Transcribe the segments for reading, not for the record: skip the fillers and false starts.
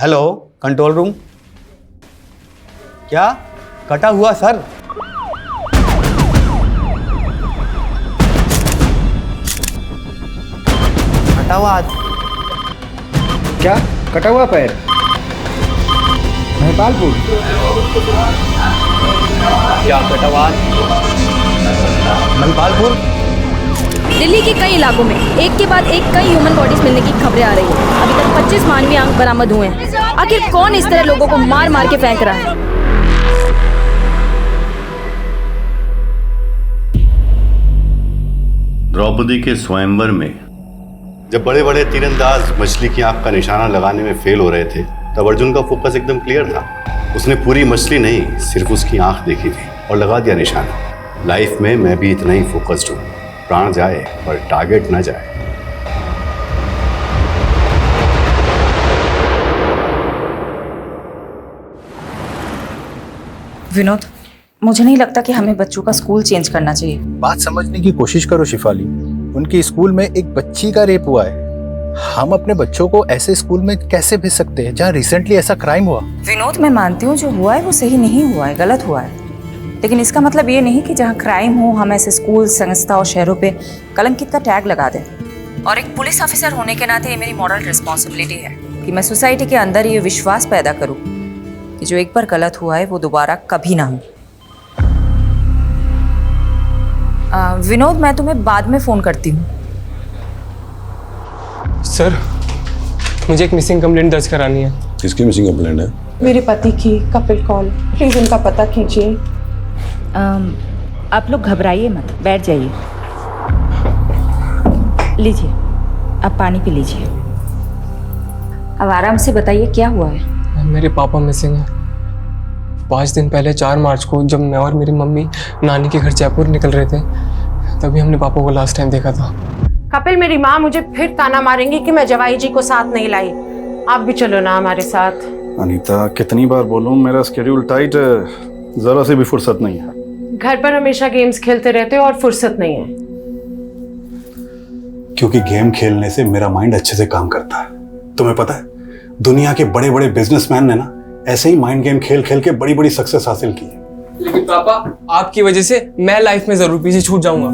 Hello control room. क्या कटा हुआ सर? कटा हुआ हाथ? क्या कटा हुआ पैर? महिपालपुर। क्या कटा हुआ हाथ? महिपालपुर। दिल्ली के कई इलाकों में एक के बाद एक कई ह्यूमन बॉडीज मिलने की खबरें आ रही हैं। अभी तक 25 मानवीय अंग बरामद हुए हैं। आखिर कौन इस तरह लोगों को मार मार के फेंक रहा है? द्रौपदी के स्वयंवर में जब बड़े बड़े तीरंदाज मछली की आंख का निशाना लगाने में फेल हो रहे थे, तब अर्जुन का फोकस एकदम क्लियर था। उसने पूरी मछली नहीं, सिर्फ उसकी आंख देखी थी और लगा दिया निशाना। लाइफ में मैं भी इतना ही फोकस्ड हूँ। प्राण जाए पर टारगेट ना जाए। विनोद, मुझे नहीं लगता कि हमें बच्चों का स्कूल चेंज करना चाहिए। बात समझने की कोशिश करो शिफाली। उनके स्कूल में एक बच्ची का रेप हुआ है। हम अपने बच्चों को ऐसे स्कूल में कैसे भेज सकते हैं जहाँ रिसेंटली ऐसा क्राइम हुआ? विनोद, मैं मानती हूँ जो हुआ है वो सही नहीं हुआ है, गलत हुआ है, लेकिन इसका मतलब ये नहीं कि जहाँ क्राइम हो हम ऐसे स्कूल, संस्था और शहरों पे कलंकित का टैग लगा दें। और एक पुलिस ऑफिसर होने के नाते ये मेरी मॉरल रिस्पॉन्सिबिलिटी है कि मैं सोसाइटी के अंदर ये विश्वास पैदा करूँ कि जो एक बार गलत हुआ है वो दोबारा कभी ना हो। विनोद, मैं तुम्हें बाद में फ़ोन करती हूँ। सर, मुझे एक मिसिंग कंप्लेंट दर्ज करानी है। किसकी मिसिंग कंप्लेंट है? मेरे पति की। कपिल कौल, प्लीज उनका पता कीजिए। आप लोग घबराइए मत, बैठ जाइए। लीजिए, आप पानी पी लीजिए। अब आराम से बताइए क्या हुआ है। मेरे पापा मिसिंग है। 5 दिन पहले 4 मार्च को जब मैं और मेरी मम्मी नानी के घर जयपुर निकल रहे थे, तभी हमने पापा को लास्ट टाइम देखा था। कपिल, मेरी माँ मुझे फिर ताना मारेंगी कि मैं जवाई जी को साथ नहीं लाई। आप भी चलो ना हमारे साथ। अनीता, कितनी बार बोलूं, मेरा स्केड्यूल टाइट है, जरा से भी फुर्सत नहीं है। घर पर हमेशा गेम्स खेलते रहते हो और फुर्सत नहीं है। क्योंकि गेम खेलने से मेरा माइंड अच्छे से काम करता है। तुम्हें पता है, दुनिया के बड़े बड़े बिजनेसमैन ने ना ऐसे ही माइंड गेम खेल खेल के बड़ी बड़ी सक्सेस हासिल की है। लेकिन पापा, आपकी वजह से मैं लाइफ में जरूर पीछे छूट जाऊंगा।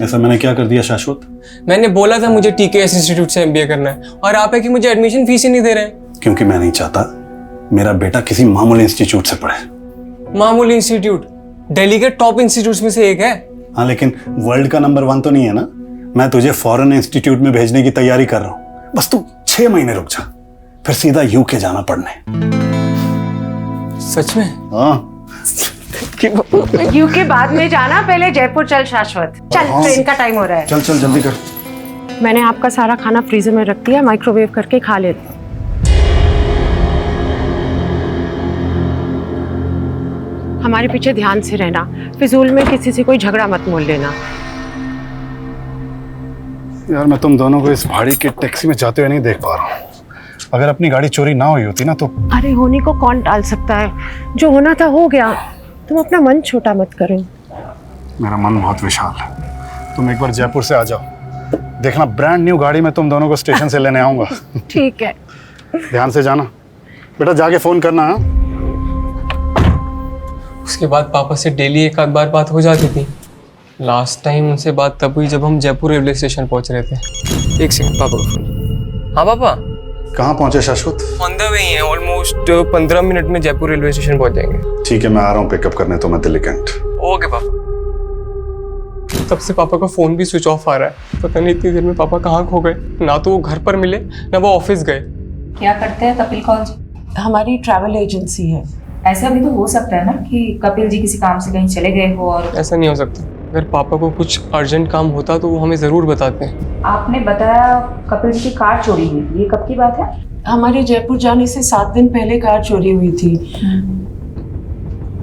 ऐसा मैंने क्या कर दिया शाश्वत? मैंने बोला था मुझे टीकेएस इंस्टीट्यूट से एमबीए करना है, और आप है कि मुझे एडमिशन फीस ही नहीं दे रहे हैं। क्योंकि मैं नहीं चाहता मेरा बेटा किसी मामूली इंस्टीट्यूट से पढ़े। मामूली इंस्टीट्यूट दिल्ली के टॉप इंस्टीट्यूट में से एक है। हाँ, लेकिन वर्ल्ड का नंबर 1 तो नहीं है ना। मैं तुझे फॉरेन इंस्टीट्यूट में भेजने की तैयारी कर रहा हूँ। बस तू 6 महीने रुक जा, फिर सीधा यूके जाना पढ़ने। सच में? हाँ। यूके बाद में जाना, पहले जयपुर चल शाश्वत। चल, ट्रेन का टाइम हो रहा है। चल चल जल्दी कर। मैंने आपका सारा खाना फ्रीजर में रख दिया, माइक्रोवेव करके खा लेते। हमारे पीछे ध्यान से रहना, फिजूल में किसी से कोई झगड़ा मत मोल लेना। यार, मैं तुम दोनों को इस भाड़ी की टैक्सी में जाते हुए नहीं देख पा रहा हूँ। अगर अपनी गाड़ी चोरी ना हुई होती ना तो। अरे, होने को कौन टाल सकता है? जो होना था हो गया। तुम अपना मन छोटा मत करो। मेरा मन बहुत विशाल है। तुम एक बार जयपुर से आ जाओ, देखना ब्रांड न्यू गाड़ी में तुम दोनों को स्टेशन से लेने आऊंगा। ठीक है। ध्यान से जाना बेटा, जाके फोन करना। हाँ? उसके बाद पापा से डेली एक आध बार बात हो जाती थी। लास्ट टाइम उनसे बात तब हुई जब हम जयपुर रेलवे स्टेशन पहुंच रहे थे। एक सेकंड, पापा का फोन। हाँ पापा। कहाँ पहुंचे शाश्वत? ऑन द वे ही हैं, ऑलमोस्ट 15 मिनट में जयपुर रेलवे स्टेशन पहुंच जाएंगे। ठीक है, मैं आ रहा हूँ पिकअप करने तो मैं दिल्ली कैंट। ओके पापा। तब से पापा का फोन भी स्विच ऑफ आ रहा है। पता नहीं इतनी देर में पापा कहाँ खो गए। ना तो वो घर पर मिले, ना वो ऑफिस गए। क्या करते हैं कपिल कौल जी? हमारी ट्रैवल एजेंसी है। ऐसा भी तो हो सकता है ना कि कपिल जी किसी काम से कहीं चले गए हो और। ऐसा नहीं हो सकता। अगर पापा को कुछ अर्जेंट काम होता तो वो हमें ज़रूर बताते हैं। आपने बताया कपिल जी की कार चोरी हुई थी, ये कब की बात है? हमारे जयपुर जाने से 7 दिन पहले कार चोरी हुई थी।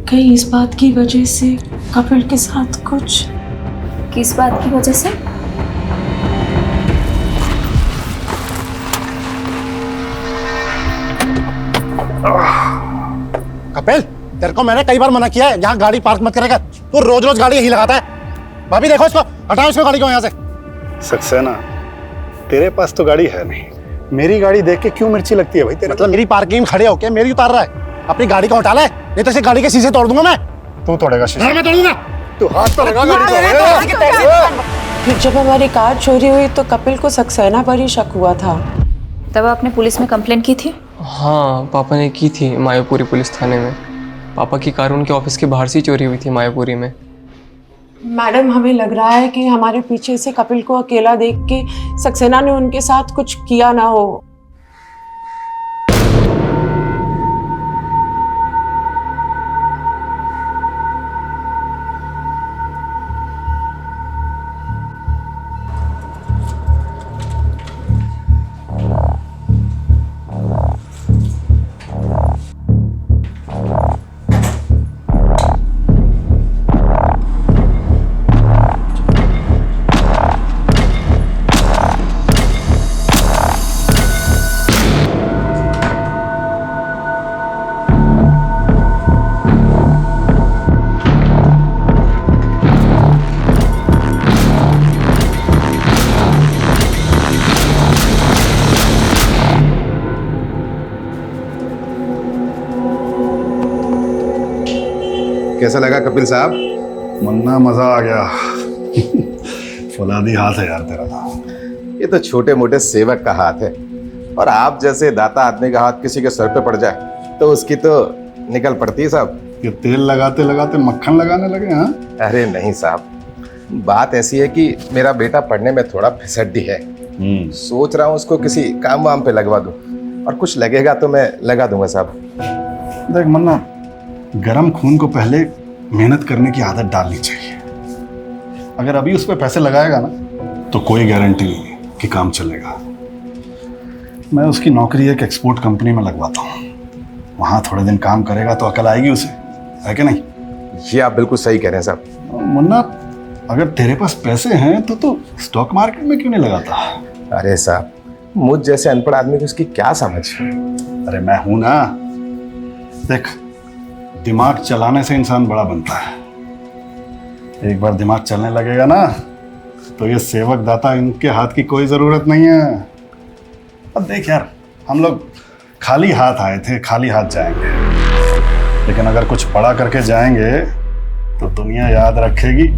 कहीं इस बात की वजह से कपिल के साथ कुछ। किस बात की वजह से? कपिल, तेरे को मैंने कई बार मना किया है यहाँ गाड़ी पार्क मत करेगा। तू रोज रोज गाड़ी यही लगाता है। भाभी देखो इसको, हटाओ इसको गाड़ी को यहाँ से। सक्सेना, तेरे पास तो गाड़ी है नहीं, मेरी गाड़ी देख के क्यों मिर्ची लगती है भाई तेरे? मतलब मेरी पार्किंग में खड़े होके मेरी उतार रहा है, अपनी गाड़ी का उठा ले, नहीं तो इसे गाड़ी के शीशे तोड़ दूंगा मैं। तू तोड़ेगा शीशे? मैं तोड़ूंगा। तू हाथ तो लगा गाड़ी फिर जब हमारी कार चोरी हुई तो कपिल को सक्सेना पर ही शक हुआ था। तब आपने पुलिस में कंप्लेंट की थी? हाँ, पापा ने की थी मायापुरी पुलिस थाने में। पापा की कार उनके ऑफिस के बाहर से चोरी हुई थी मायापुरी में। मैडम, हमें लग रहा है कि हमारे पीछे से कपिल को अकेला देख के सक्सेना ने उनके साथ कुछ किया ना हो। कैसा लगा कपिल साहब? मुन्ना, मजा आ गया। फौलादी हाथ है यार तेरा। ये तो छोटे मोटे सेवक का हाथ है, और आप जैसे दाता आदमी का हाथ किसी के सर पे पड़ जाए तो उसकी तो निकल पड़ती है साहब। ये तेल लगाते लगाते मक्खन लगाने लगे? हाँ, अरे नहीं साहब, बात ऐसी है कि मेरा बेटा पढ़ने में थोड़ा फिसड्डी है। सोच रहा हूँ उसको किसी काम वाम पे लगवा दूं, और कुछ लगेगा तो मैं लगा दूंगा साहब। देख मुन्ना, गरम खून को पहले मेहनत करने की आदत डालनी चाहिए। अगर अभी उस पर पैसे लगाएगा ना तो कोई गारंटी नहीं कि काम चलेगा। मैं उसकी नौकरी एक एक्सपोर्ट कंपनी में लगवाता हूँ, वहाँ थोड़े दिन काम करेगा तो अकल आएगी उसे, है कि नहीं? ये आप बिल्कुल सही कह रहे हैं साहब। मुन्ना, अगर तेरे पास पैसे हैं तो स्टॉक मार्केट में क्यों नहीं लगाता? अरे साहब, मुझ जैसे अनपढ़ आदमी को इसकी क्या समझ? अरे मैं हूं ना। देख, दिमाग चलाने से इंसान बड़ा बनता है। एक बार दिमाग चलने लगेगा ना तो ये सेवक दाता इनके हाथ की कोई जरूरत नहीं है। अब देख यार, हम लोग खाली हाथ आए थे, खाली हाथ जाएंगे, लेकिन अगर कुछ बड़ा करके जाएंगे तो दुनिया याद रखेगी।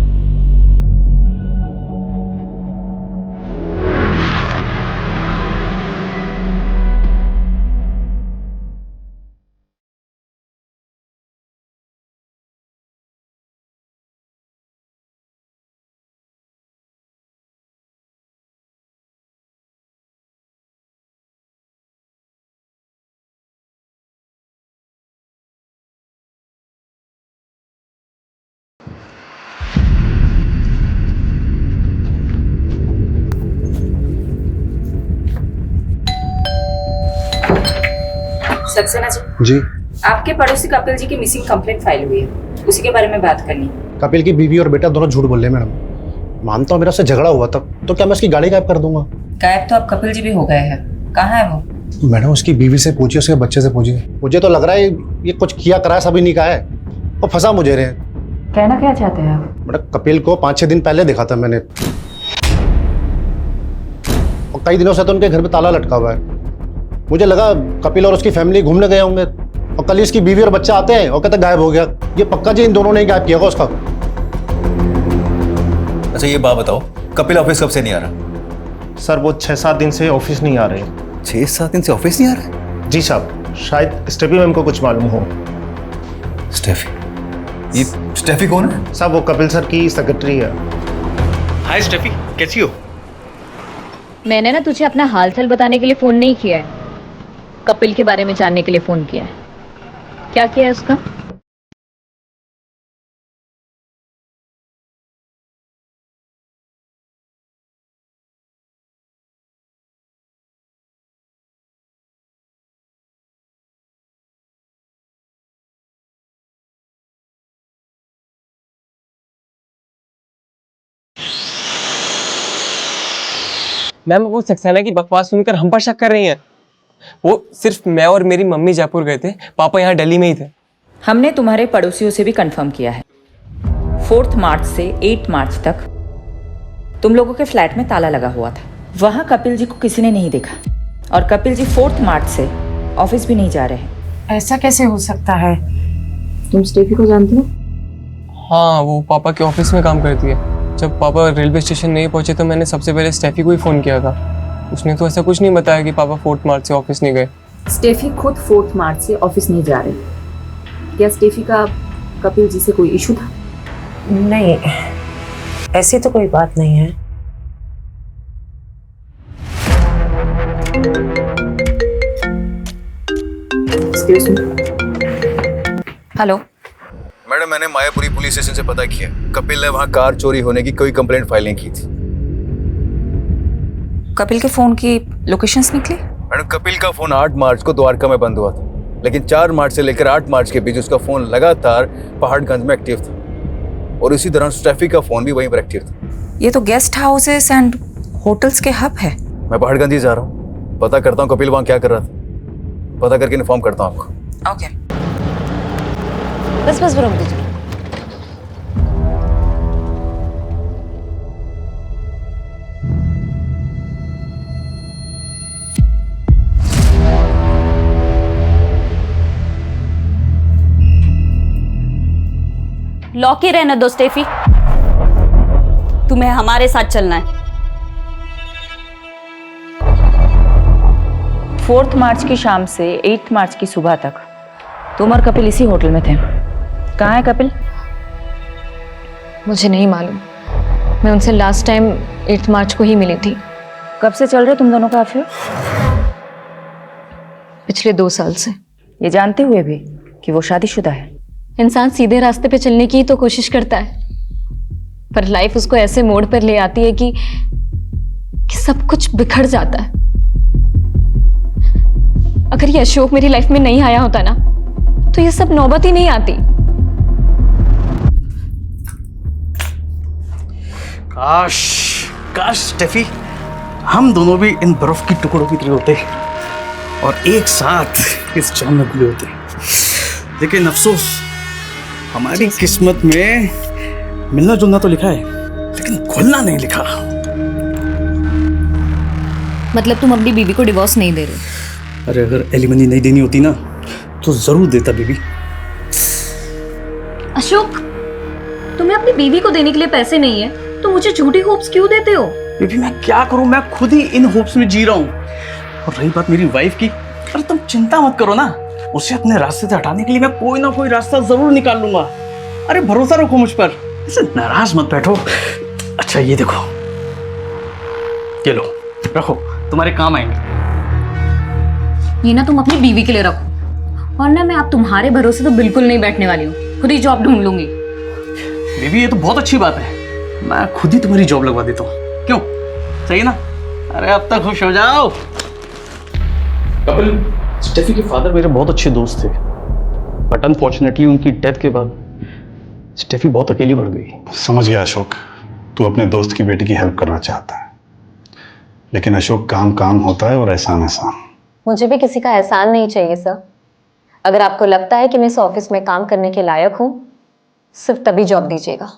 सक्सेना जी, आपके पड़ोसी कपिल जी की मिसिंग कंप्लेंट फाइल हुई है, उसी के बारे में बात करनी है। कपिल की बीवी और बेटा दोनों झूठ बोल रहे हैं मैडम। मानता हूँ मेरा उससे झगड़ा हुआ था, तो क्या मैं उसकी गाड़ी गायब कर दूंगा? गायब तो अब कपिल जी भी हो गए हैं, कहाँ है वो? मैडम, उसकी बीवी से पूछिए, उसके बच्चे से पूछिए। मुझे तो लग रहा है ये कुछ किया करा सभी नहीं कहा है, और फंसा मुझे रहे। कहना क्या चाहते हैं आप? मैडम, कपिल को 5-6 दिन पहले देखा था मैंने, और कई दिनों से तो उनके घर पे ताला लटका हुआ है। मुझे लगा कपिल और उसकी फैमिली घूमने गए होंगे, और कल इसकी बीवी और बच्चा आते हैं और कहते गायब हो गया। ये पक्का जी इन दोनों ने ही गायब किया होगा उसका। अच्छा, ये बात बताओ, कपिल ऑफिस कब से नहीं आ रहा? सर, वो 6-7 दिन से ऑफिस नहीं आ रहे। 6-7 दिन से ऑफिस नहीं आ रहा? जी साहब, शायद स्टेफी मैम को कुछ मालूम हो। स्टेफी? ये स्टेफी कौन है? साहब, वो कपिल सर की सेक्रेटरी है। हाय स्टेफी, कैसी हो? मैंने ना तुझे अपना हालचाल बताने के लिए फोन नहीं किया है, कपिल के बारे में जानने के लिए फोन किया है। क्या किया है उसका? मैम, वो सक्सेना की बकवास सुनकर हम पर शक कर रही हैं। वो सिर्फ मैं और मेरी मम्मी जयपुर गए थे, पापा यहाँ दिल्ली में ही थे। हमने तुम्हारे पड़ोसियों से भी कंफर्म किया है। 4 मार्च से 8 मार्च तक तुम लोगों के फ्लैट में ताला लगा हुआ था। वहां कपिल जी को किसी ने नहीं देखा। और कपिल जी 4 मार्च से ऑफिस भी नहीं जा रहे हैं। ऐसा कैसे हो सकता है? तुम स्टेफी को जानती हो? हाँ, वो पापा के ऑफिस में काम करती है। जब पापा रेलवे स्टेशन नहीं पहुंचे तो मैंने सबसे पहले स्टेफी को ही फ़ोन किया था। उसने तो ऐसा कुछ नहीं बताया कि पापा 4 मार्च से ऑफिस नहीं गए। स्टेफी खुद 4 मार्च से ऑफिस नहीं जा रही। क्या स्टेफी का कपिल जी से कोई इशू था? नहीं, ऐसी तो कोई बात नहीं है। हेलो मैडम, मैंने मायापुरी पुलिस स्टेशन से पता किया, कपिल ने वहाँ कार चोरी होने की कोई कंप्लेंट फाइल नहीं की थी। कपिल के फोन की लोकेशंस निकली? मैडम, कपिल का फोन 8 मार्च को द्वारका में बंद हुआ था, लेकिन 4 मार्च से लेकर 8 मार्च के बीच उसका फोन लगातार पहाड़गंज में एक्टिव था और उसी दौरान स्टेफी का फोन भी वहीं पर एक्टिव था। ये तो गेस्ट हाउसेस एंड होटल्स के हब है। मैं पहाड़गंज ही जा रहा हूँ, पता करता हूँ कपिल वहाँ क्या कर रहा था, पता करके इन्फॉर्म करता हूँ आपको। ओके। बस रोक दीजिए। लॉक ही रहने दो स्टेफी, तुम्हें हमारे साथ चलना है। 4 मार्च की शाम से 8 मार्च की सुबह तक तुम और कपिल इसी होटल में थे। कहाँ है कपिल? मुझे नहीं मालूम, मैं उनसे लास्ट टाइम 8 मार्च को ही मिली थी। कब से चल रहे तुम दोनों का अफेयर? पिछले 2 साल से। ये जानते हुए भी कि वो शादीशुदा है। इंसान सीधे रास्ते पे चलने की तो कोशिश करता है, पर लाइफ उसको ऐसे मोड़ पर ले आती है कि सब कुछ बिखर जाता है। अगर ये अशोक मेरी लाइफ में नहीं आया होता ना, तो ये सब नौबत ही नहीं आती। काश स्टेफी, हम दोनों भी इन बर्फ की टुकड़ों की तरह होते और एक साथ इस जाम में घुले होते। लेकिन अफसोस, हमारी किस्मत में मिलना जुलना तो लिखा है, लेकिन घुलना नहीं लिखा। मतलब तुम अपनी बीवी को डिवोर्स नहीं दे रहे? अरे अगर एलिमनी नहीं देनी होती ना, तो जरूर देता बीबी। अशोक, तुम्हें अपनी बीवी को देने के लिए पैसे नहीं है, तो मुझे झूठी होप्स क्यों देते हो? बीबी मैं क्या करूं, मैं खुद ही इन होप्स में जी रहा हूं। और रही बात मेरी वाइफ की, अरे तुम चिंता मत करो ना, उसे अपने रास्ते से हटाने के लिए मैं कोई ना कोई रास्ता जरूर निकाल लूंगा। अरे भरोसा रखो मुझ पर, ऐसे नाराज मत बैठो। अच्छा ये देखो, ये लो, रखो, तुम्हारे काम आएंगे। ये ना तुम अपनी बीवी के लिए रखो, और ना मैं अब तुम्हारे भरोसे तो बिल्कुल नहीं बैठने वाली हूँ, खुद ही जॉब ढूंढ लूंगी। बीबी ये तो बहुत अच्छी बात है, मैं खुद ही तुम्हारी जॉब लगवा देता हूँ। क्यों, सही ना? अरे अब तक खुश हो जाओ। कपिल, स्टेफी के फादर मेरे बहुत अच्छे दोस्त थे, बट अनफॉर्चुनेटली उनकी डेथ के बाद स्टेफी बहुत अकेली पड़ गई। समझ गया अशोक, तू अपने दोस्त की बेटी की हेल्प करना चाहता है, लेकिन अशोक काम काम होता है और एहसान एहसान। मुझे भी किसी का एहसान नहीं चाहिए सर। अगर आपको लगता है कि मैं इस ऑफिस में काम करने के लायक हूँ, सिर्फ तभी जॉब दीजिएगा।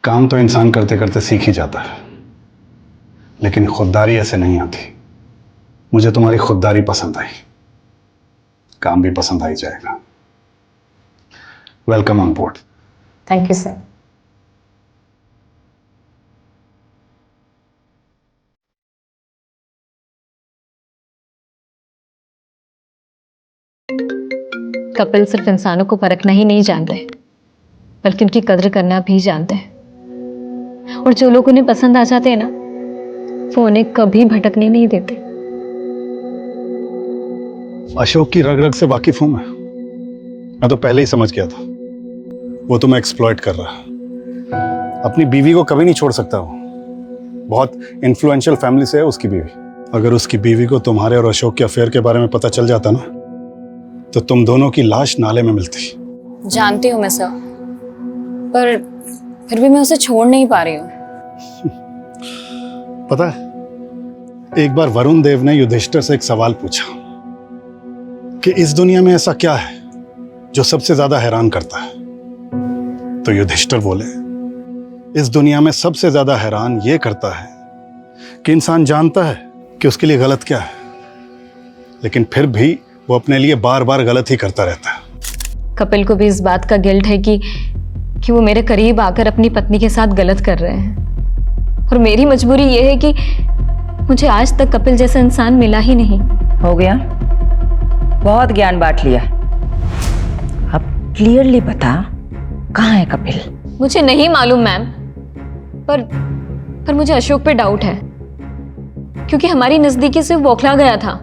काम तो इंसान करते करते सीख ही जाता है, लेकिन खुददारी ऐसे नहीं आती। मुझे तुम्हारी खुददारी पसंद आई, काम भी पसंद आ ही जाएगा। Welcome on board. Thank you sir. Kapil सिर्फ इंसानों को परखना ही नहीं जानते, बल्कि उनकी कद्र करना भी जानते हैं। और जो लोग उन्हें पसंद आ जाते हैं ना, वो उन्हें कभी भटकने नहीं देते। अशोक की रग रग से वाकिफ हूं मैं तो पहले ही समझ गया था वो तुम्हें एक्सप्लॉइट कर रहा है। अपनी बीवी को कभी नहीं छोड़ सकता वो, बहुत इन्फ्लुएंशियल फैमिली से है उसकी बीवी। अगर उसकी बीवी को तुम्हारे और अशोक के अफेयर के बारे में पता चल जाता ना, तो तुम दोनों की लाश नाले में मिलती। जानती हूँ मैं सर, पर फिर भी मैं उसे छोड़ नहीं पा रही हूँ। पता है, एक बार वरुण देव ने युधिष्ठिर से एक सवाल पूछा कि इस दुनिया में ऐसा क्या है जो सबसे ज्यादा हैरान करता है। तो युधिष्ठिर बोले, इस दुनिया में सबसे ज्यादा हैरान ये करता है कि इंसान जानता है कि उसके लिए गलत क्या है, लेकिन फिर भी वो अपने लिए बार बार गलत ही करता रहता है। कपिल को भी इस बात का गिल्ट है कि वो मेरे करीब आकर अपनी पत्नी के साथ गलत कर रहे हैं, और मेरी मजबूरी ये है कि मुझे आज तक कपिल जैसा इंसान मिला ही नहीं। हो गया, बहुत ज्ञान बांट लिया। अब क्लियरली बता, कहाँ है कपिल? मुझे नहीं मालूम मैम, पर मुझे अशोक पे डाउट है, क्योंकि हमारी नजदीकी से वो बौखला गया था।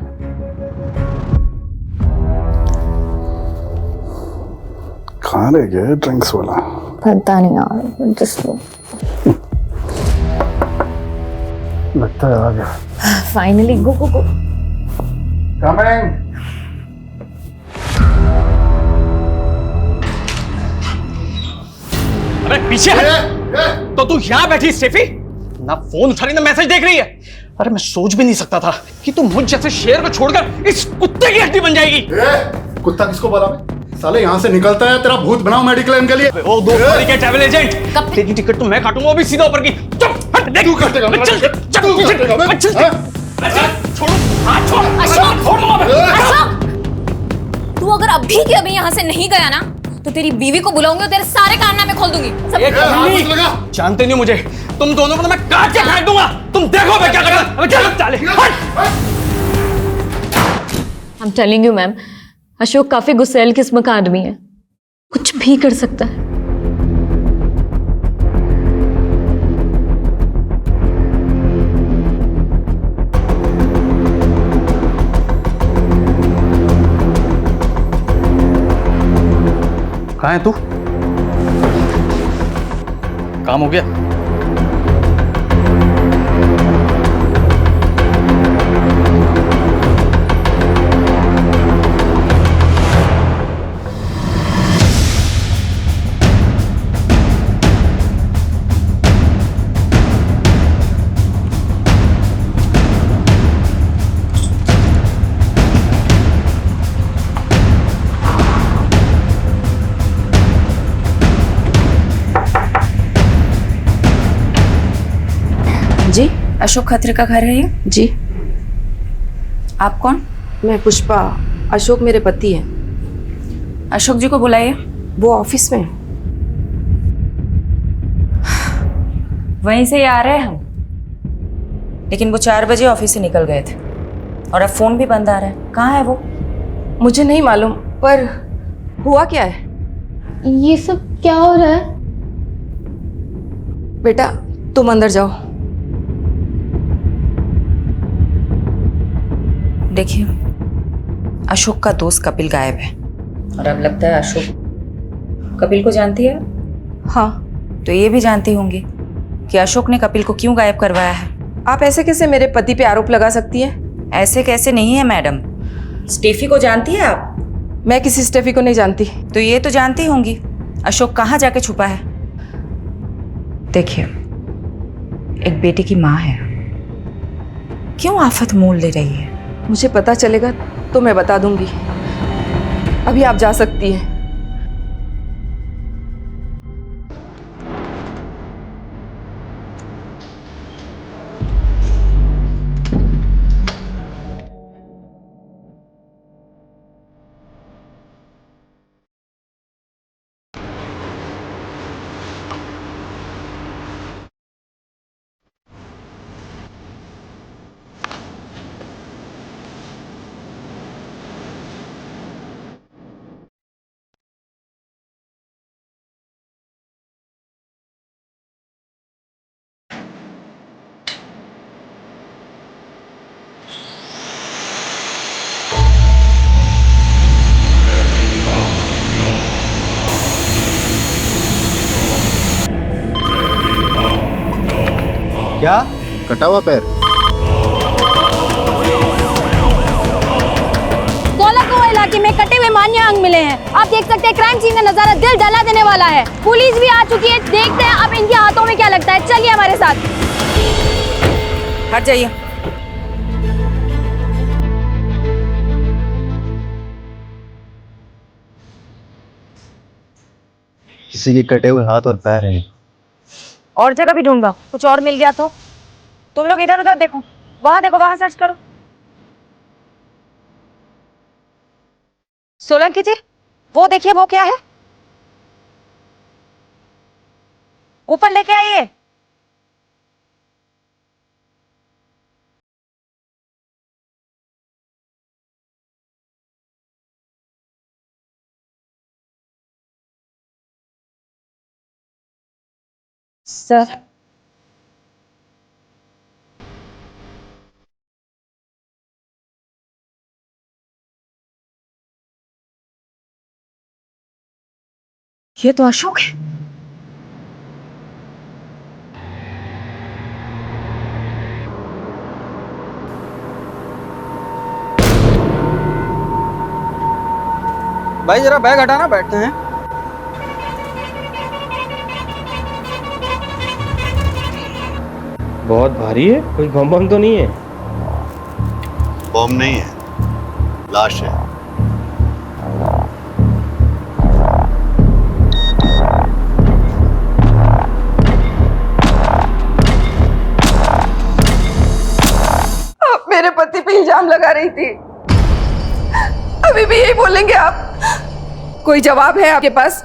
कहाँ रह गया ड्रिंक्स वाला? पता नहीं यार, जस्ट लगता है आ गया। फाइनली, गो गो गो। कमिंग। अबे पीछे हट। तो तू यहाँ बैठी स्टेफी, ना फोन उठा रही ना मैसेज देख रही है। अरे मैं सोच भी नहीं सकता था कि तू मुझ जैसे शेर को छोड़कर इस कुत्ते की हड्डी बन जाएगी। कुत्ता किसको बोला? साले यहाँ से निकलता है, तेरा भूत बनाओ मेडिक्लेम के लिए। ओ दो के ट्रैवल एजेंट, तेरी टिकट तो मैं काटूंगा, वो भी सीधा ऊपर की। चुप हट, देख। तू काटेगा? चल तू काटेगा? छोड़ो, हाथ छोड़। अशोक! छोड़ दूंगा मैं। अशोक! तू अगर अभी के अभी यहाँ से नहीं गया ना, तो तेरी बीवी को बुलाऊंगी और तेरे सारे कारनामे खोल दूंगी। जानते नहीं मुझे, तुम दोनों को तो मैं काट के फेंक दूंगा। तुम देखो मैं क्या करूंगा। चल चाले, I am telling you ma'am, Ashok काफी गुस्सैल किस्म का आदमी है, कुछ भी कर सकता है। कहाँ है तू? काम हो गया? जी, अशोक खत्री का घर है ये? जी। आप कौन? मैं पुष्पा, अशोक मेरे पति हैं। अशोक जी को बुलाइए। वो ऑफिस में। वहीं से ही आ रहे हैं हम, लेकिन वो 4 बजे ऑफिस से निकल गए थे और अब फोन भी बंद आ रहा है। कहाँ है वो? मुझे नहीं मालूम, पर हुआ क्या है? ये सब क्या हो रहा है? बेटा तुम अंदर जाओ। देखिए, अशोक का दोस्त कपिल गायब है और अब लगता है अशोक कपिल को जानती है। हाँ, तो ये भी जानती होंगी कि अशोक ने कपिल को क्यों गायब करवाया है। आप ऐसे कैसे मेरे पति पे आरोप लगा सकती हैं? ऐसे कैसे नहीं है मैडम, स्टेफी को जानती है आप? मैं किसी स्टेफी को नहीं जानती। तो ये तो जानती होंगी अशोक कहाँ जाके छुपा है। देखिए, एक बेटी की माँ है, क्यों आफत मोल ले रही है? मुझे पता चलेगा तो मैं बता दूंगी। अभी आप जा सकती हैं। क्या? कटा हुआ पैर। दौलतपुर इलाके में कटे हुए मान्य अंग मिले हैं। आप देख सकते हैं क्राइम सीन का नजारा दिल दहला देने वाला है। पुलिस भी आ चुकी है, देखते हैं अब इनके हाथों में क्या लगता है। चलिए हमारे साथ। हट जाइए। किसी के कटे हुए हाथ और पैर हैं। और जगह भी ढूंढा, कुछ और मिल गया तो? तुम लोग इधर उधर देखो, वहां सर्च करो। सोलंकी जी, वो देखिए वो क्या है, ऊपर लेके आइए। सर, ये तो अशोक है। भाई जरा बैग हटाना, बैठते हैं। बहुत भारी है, कोई बम बम तो नहीं है? बॉम्ब नहीं है, लाश है। आप मेरे पति पे इल्जाम लगा रही थी, अभी भी यही बोलेंगे आप? कोई जवाब है आपके पास?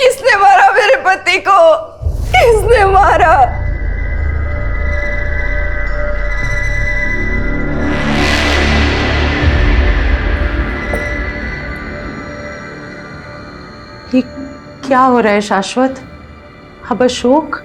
किसने मारा मेरे पति को? किसने मारा? ये क्या हो रहा है शाश्वत? अब अशोक?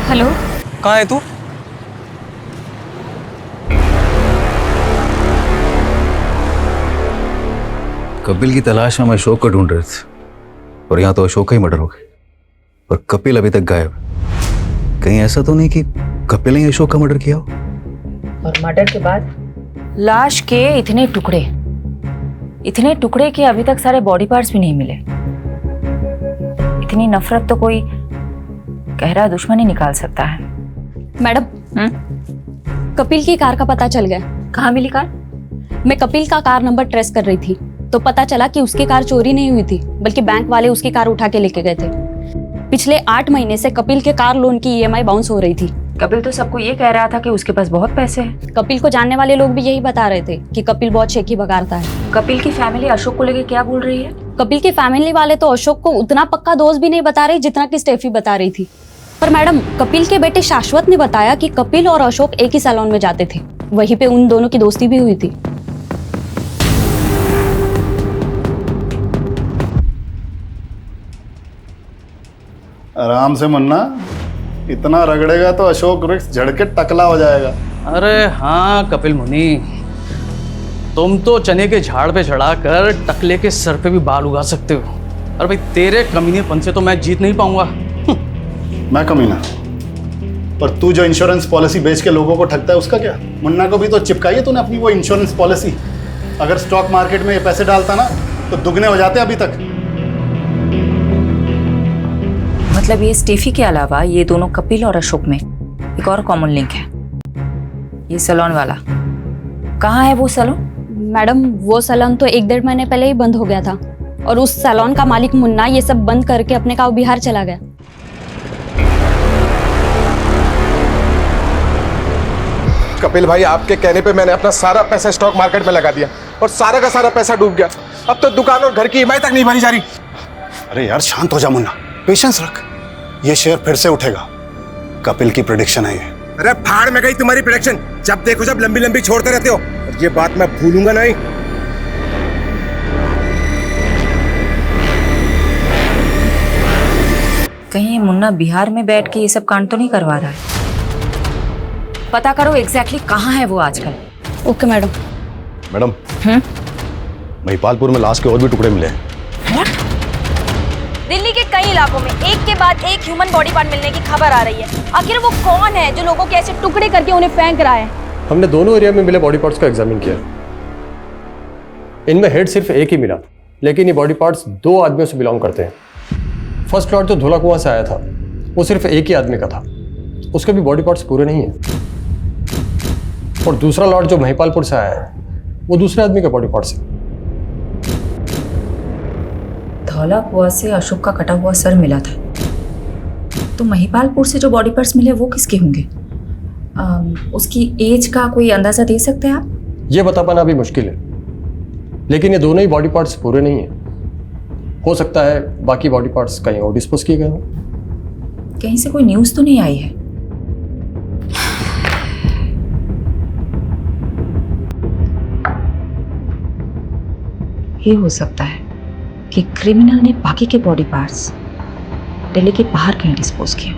हेलो, कहाँ है तू? कपिल की तलाश में हम अशोक को ढूंढ रहे थे और यहाँ तो अशोक का ही मर्डर हो गया और कपिल अभी तक गायब है। कहीं ऐसा तो नहीं कि कपिल ने अशोक का मर्डर किया हो? और मर्डर के बाद लाश के इतने टुकड़े कि अभी तक सारे बॉडी पार्ट्स भी नहीं मिले। इतनी नफरत तो कोई गहरा दुश्मन ही निकाल सकता है। मैडम, कपिल की कार का पता चल गया। कहाँ मिली कार? मैं कपिल का कार नंबर ट्रेस कर रही थी तो पता चला कि उसकी कार चोरी नहीं हुई थी, बल्कि बैंक वाले उसकी कार उठा के लेके गए थे। पिछले 8 महीने से कपिल के कार लोन की EMI बाउंस हो रही थी। कपिल तो सबको ये कह रहा था कि उसके पास बहुत पैसे हैं। कपिल को जानने वाले लोग भी यही बता रहे थे कि कपिल बहुत शेखी बगाड़ता है। कपिल की फैमिली अशोक को लेके क्या बोल रही है? कपिल की फैमिली वाले तो अशोक को उतना पक्का दोस्त भी नहीं बता रही जितना कि स्टेफी बता रही थी। पर मैडम, कपिल के बेटे शाश्वत ने बताया कि कपिल और अशोक एक ही सैलून में जाते थे, वहीं पे उन दोनों की दोस्ती भी हुई थी। आराम से मुन्ना, इतना रगड़ेगा तो अशोक वृक्ष झड़ के टकला हो जाएगा। अरे हाँ कपिल मुनि, तुम तो चने के झाड़ पे चढ़ाकर टकले के सर पे भी बाल उगा सकते हो। अरे भाई, तेरे कमीनेपन से तो मैं जीत नहीं पाऊंगा। मैं कमीना? पर तू जो इंश्योरेंस पॉलिसी बेच के लोगों को ठगता है उसका क्या? मुन्ना को भी तो चिपकाई है तूने अपनी वो इंश्योरेंस पॉलिसी। अगर स्टॉक मार्केट में ये पैसे डालता ना तो दुगने हो जाते अभी तक। मतलब ये स्टेफी के अलावा ये दोनों कपिल और अशोक में एक और कॉमन लिंक है, ये सैलून वाला। कहाँ है वो सैलून? मैडम, वो सैलून तो 1-1.5 महीने पहले ही बंद हो गया था और उस सैलून का मालिक मुन्ना ये सब बंद करके अपने गाँव बिहार चला गया। कपिल भाई, आपके कहने पे मैंने अपना सारा पैसा स्टॉक मार्केट में लगा दिया और सारा का सारा पैसा डूब गया। अब तो दुकान और घर की EMI तक नहीं भरी जा रही। अरे यार शांत हो जा मुन्ना, पेशेंस रख। ये शेयर फिर से उठेगा, कपिल की प्रेडिक्शन है ये। अरे भाड़ में गई तुम्हारी प्रेडिक्शन, जब देखो जब लंबी लंबी छोड़ते रहते हो। और ये बात मैं भूलूंगा नहीं। कहीं मुन्ना बिहार में बैठ के ये सब कांड तो नहीं करवा रहा है? पता करो एग्जैक्टली कहाँ है वो आजकल। Okay madam. मैडम, महिपालपुर में लाश के और भी टुकड़े मिले हैं। दिल्ली के कई इलाकों में एक के बाद एक ह्यूमन बॉडी पार्ट मिलने की खबर आ रही है। आखिर वो कौन है जो लोगों के ऐसे टुकड़े करके उन्हें फेंक रहा है? हमने दोनों एरिया में मिले बॉडी पार्ट्स का एग्जामिन किया। इनमें हेड सिर्फ एक ही मिला, लेकिन ये बॉडी पार्ट्स 2 आदमियों से बिलोंग करते हैं। फर्स्ट लॉट जो धोला कुआं से आया था वो सिर्फ एक ही आदमी का था, उसके भी बॉडी पार्ट्स पूरे नहीं है। और दूसरा लॉट जो महिपालपुर से आया है वो दूसरे आदमी का बॉडी पार्ट्स है। धौला कुआं से अशोक का कटा हुआ सर मिला था, तो महिपालपुर से जो बॉडी पार्ट्स मिले वो किसके होंगे? उसकी एज का कोई अंदाजा दे सकते हैं आप? ये बता पाना अभी मुश्किल है, लेकिन ये दोनों ही बॉडी पार्ट्स पूरे नहीं है। हो सकता है बाकी बॉडी पार्ट्स कहीं और डिस्पोज किए गए हों। कहीं से कोई न्यूज़ तो नहीं आई है? ये हो सकता है कि क्रिमिनल ने बाकी के बॉडी पार्ट्स दिल्ली के बाहर कहीं डिस्पोज किए।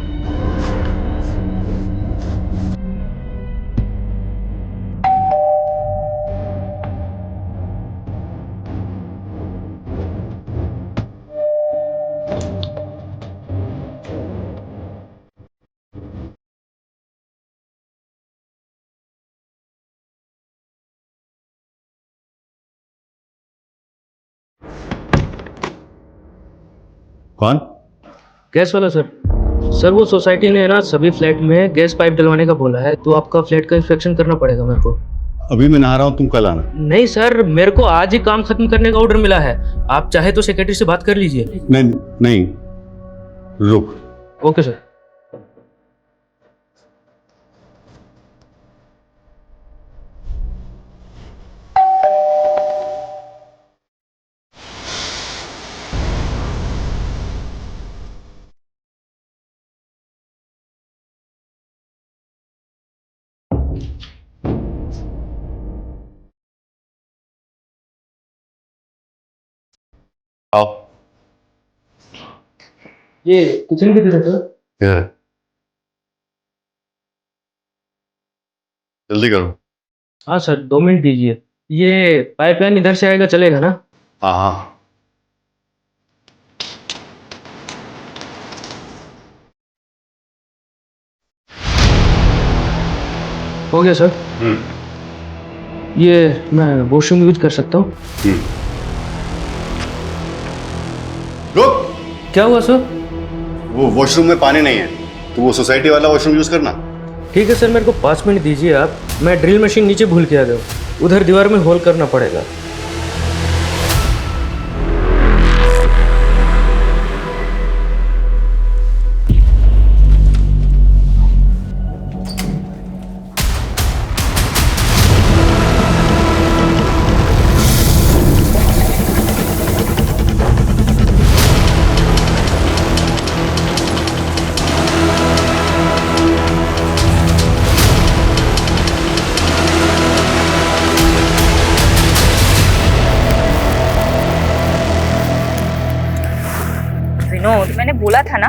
कौन? गैस वाला सर वो सोसाइटी ने ना सभी फ्लैट में गैस पाइप डलवाने का बोला है, तो आपका फ्लैट का इंस्पेक्शन करना पड़ेगा मेरे को। अभी मैं नहा रहा हूँ, तुम कल आना। नहीं सर, मेरे को आज ही काम खत्म करने का ऑर्डर मिला है। आप चाहे तो सेक्रेटरी से बात कर लीजिए। नहीं नहीं, रुक। Okay sir. आओ। ये किचन किधर है सर? जल्दी करो। हाँ सर, 2 मिनट दीजिए। ये पाइपलाइन इधर से आएगा, चलेगा ना? हाँ हाँ। हो गया सर। ये मैं वॉशरूम यूज कर सकता हूँ? रुक। क्या हुआ सर? वो वॉशरूम में पानी नहीं है, तो वो सोसाइटी वाला वॉशरूम यूज करना। ठीक है सर, मेरे को 5 मिनट दीजिए आप। मैं ड्रिल मशीन नीचे भूल के आ गया हूँ, उधर दीवार में होल करना पड़ेगा। विनोद, मैंने बोला था ना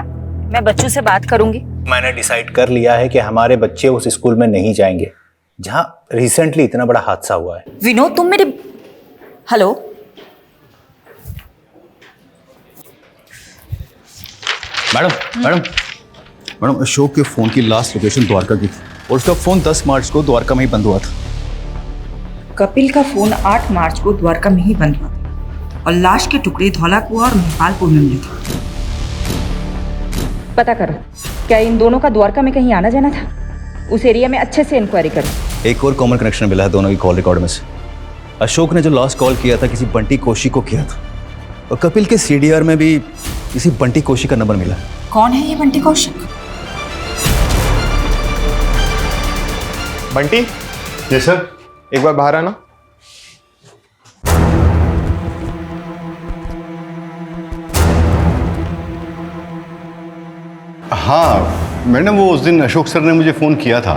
मैं बच्चों से बात करूंगी। मैंने डिसाइड कर लिया है कि हमारे बच्चे उस स्कूल में नहीं जाएंगे जहां रिसेंटली इतना बड़ा हादसा हुआ है। विनोद, तुम मेरे हेलो मैडम अशोक के फोन की लास्ट लोकेशन द्वारका की थी और उसका फोन 10 मार्च को द्वारका में ही बंद हुआ था। कपिल का फोन 8 मार्च को द्वारका में ही बंद हुआ था और लाश के टुकड़े धौला कुआं और महिपालपुर में मिले थे। पता करो, क्या इन दोनों का द्वारका में कहीं आना जाना था? उस एरिया में अच्छे से इंक्वायरी करो। एक और कॉमन कनेक्शन मिला है दोनों की कॉल रिकॉर्ड में से। अशोक ने जो लास्ट कॉल किया था किसी बंटी कोशी को किया था, और कपिल के सीडीआर में भी किसी बंटी कोशी का नंबर मिला। कौन है ये बंटी कौशिक? बंटी। जी सर। एक बार बाहर आना। हाँ मैडम, वो उस दिन अशोक सर ने मुझे फोन किया था।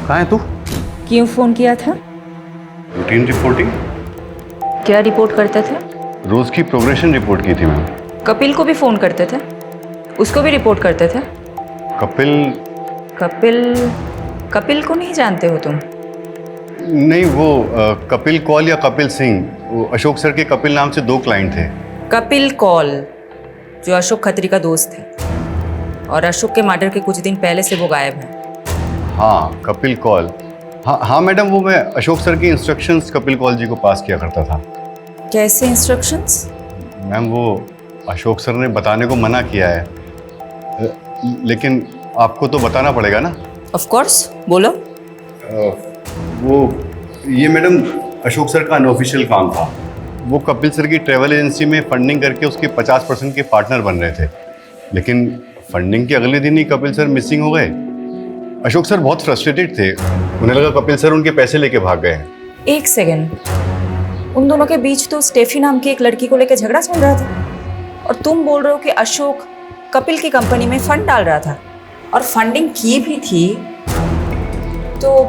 कहाँ है तू? क्यों फोन किया था? Routine reporting. क्या रिपोर्ट करते थे? रोज की प्रोग्रेशन रिपोर्ट की थी मैम। कपिल को भी फोन करते थे? उसको भी रिपोर्ट करते थे? कपिल कपिल को नहीं जानते हो तुम? नहीं, वो कपिल कौल या कपिल सिंह, वो अशोक सर के कपिल नाम से 2 क्लाइंट थे। कपिल कौल जो अशोक खत्री का दोस्त है, और अशोक के मर्डर के कुछ दिन पहले से वो गायब है। हाँ कपिल कौल। हाँ मैडम, वो मैं अशोक सर की इंस्ट्रक्शंस कपिल कौल जी को पास किया करता था। कैसे इंस्ट्रक्शंस? मैम वो अशोक सर ने बताने को मना किया है, लेकिन आपको तो बताना पड़ेगा ना। ऑफ कोर्स, बोलो। वो ये मैडम अशोक सर का अनऑफिशियल काम था। वो कपिल सर की ट्रैवल एजेंसी में फंडिंग करके उसके 50% के पार्टनर बन रहे थे, लेकिन फंडिंग के अगले दिन ही कपिल सर मिसिंग हो गए। अशोक सर बहुत फ्रस्ट्रेटेड थे, उन्हें लगा कपिल सर उनके पैसे लेके भाग गए हैं। एक सेकेंड, उन दोनों के बीच तो स्टेफी नाम की एक लड़की को लेकर झगड़ा चल रहा था, और तुम बोल रहे हो कि अशोक कपिल की कंपनी में फंड डाल रहा था और फंडिंग की भी थी, तो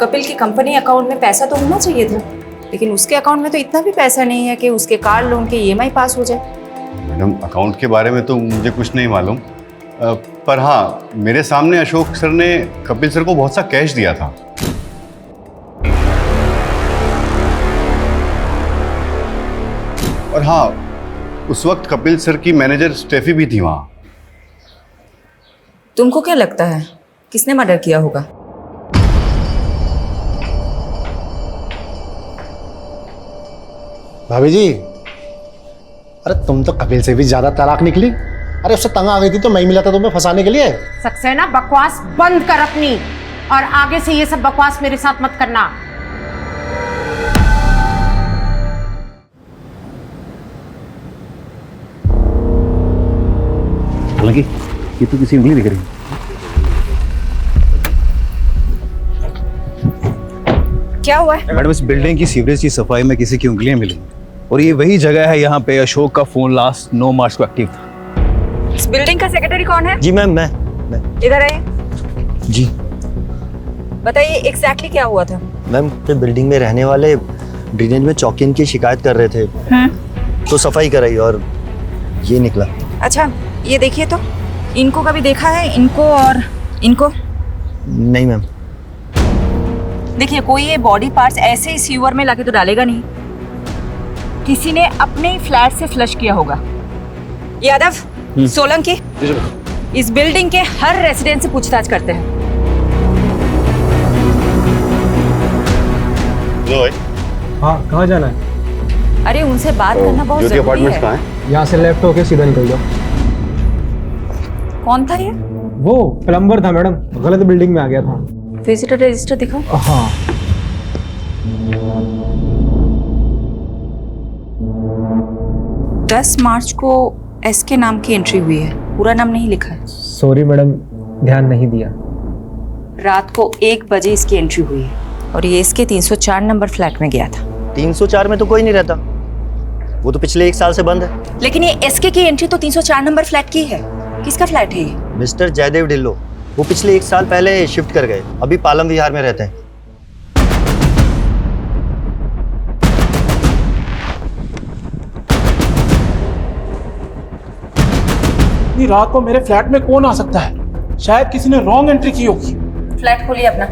कपिल की कंपनी अकाउंट में पैसा तो होना चाहिए था, लेकिन उसके अकाउंट में तो इतना भी पैसा नहीं है कि उसके कार लोन के EMI पास हो जाए। मैडम, अकाउंट के बारे में तो मुझे कुछ नहीं मालूम, पर हाँ, मेरे सामने अशोक सर ने कपिल सर को बहुत सा कैश दिया था। और हाँ, उस वक्त कपिल सर की मैनेजर स्टेफी भी थी वहां। तुमको क्या लगता है किसने मर्डर किया होगा? भाभी जी, अरे तुम तो कपिल से भी ज्यादा तलाक निकली। अरे उससे तंग आ गई थी तो मैं ही मिला था तुम्हें फंसाने के लिए। सक्सेना, बकवास बंद कर अपनी, और आगे से ये सब बकवास मेरे साथ मत करना। हालांकि ये तो किसी उंगली दिख रही है। क्या हुआ है? मैडम, इस बिल्डिंग की सीवरेज की सफाई में किसी की उंगलियां मिली और ये वही जगह है यहाँ पे अशोक का फोन लास्ट 9 मार्च को एक्टिव था। इस बिल्डिंग का सेक्रेटरी कौन है? जी मैम, मैं इधर आइए। जी बताइए एग्जैक्टली क्या हुआ था? मैम, बिल्डिंग में रहने वाले ड्रेनेज में चौकिन की शिकायत कर रहे थे, तो सफाई कराई और ये निकला। अच्छा, ये देखिए तो, इनको कभी देखा है? इनको और इनको? नहीं मैम। देखिए, कोई ये बॉडी पार्ट्स ऐसे ही सीवर में लाके तो डालेगा नहीं, किसी ने अपने ही फ्लैट से फ्लश किया होगा। यादव, सोलंकी, इस बिल्डिंग के हर रेजिडेंट से पूछताछ करते हैं। हाँ, कहाँ जाना है? अरे उनसे बात करना बहुत जरूरी है। यहाँ से लेफ्ट होके सीधा निकल जाओ। कौन था ये? वो प्लम्बर था मैडम, गलत बिल्डिंग में आ गया था। विजिटर रजिस्टर दिखाओ। हाँ। दस मार्च को SK नाम की एंट्री हुई है, पूरा नाम नहीं लिखा है। सॉरी मैडम, ध्यान नहीं दिया। रात को 1 बजे इसकी एंट्री हुई है और ये SK 304 नंबर फ्लैट में गया था। 304 में तो कोई नहीं रहता, वो तो पिछले 1 साल से बंद है। लेकिन ये SK की एंट्री तो 304 नंबर फ्लैट की है। किसका फ्लैट है ये? मिस्टर जयदेव ढिल्लो, वो पिछले 1 साल पहले शिफ्ट कर गए, अभी पालम विहार में रहते हैं। इतनी रात को मेरे फ्लैट में कौन आ सकता है? शायद किसी ने रॉन्ग एंट्री की होगी। फ्लैट खोलिए अपना,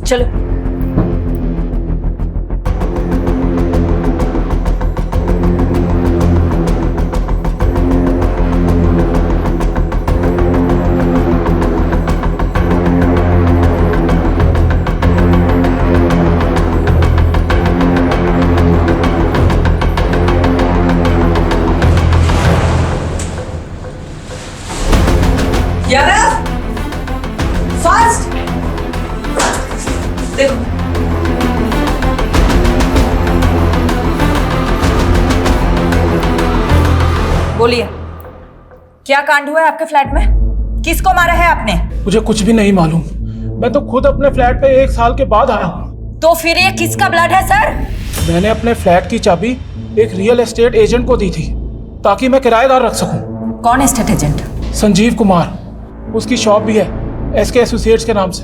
चलो। यादव, फास्ट देखो। बोलिए, क्या कांड हुआ है आपके फ्लैट में? किसको मारा है आपने? मुझे कुछ भी नहीं मालूम, मैं तो खुद अपने फ्लैट पे 1 साल के बाद आया हूँ। तो फिर ये किसका ब्लड है सर? मैंने अपने फ्लैट की चाबी एक रियल एस्टेट एजेंट को दी थी ताकि मैं किराएदार रख सकूं। कौन एस्टेट एजेंट? संजीव कुमार, उसकी शॉप भी है SK एसोसिएट्स के नाम से।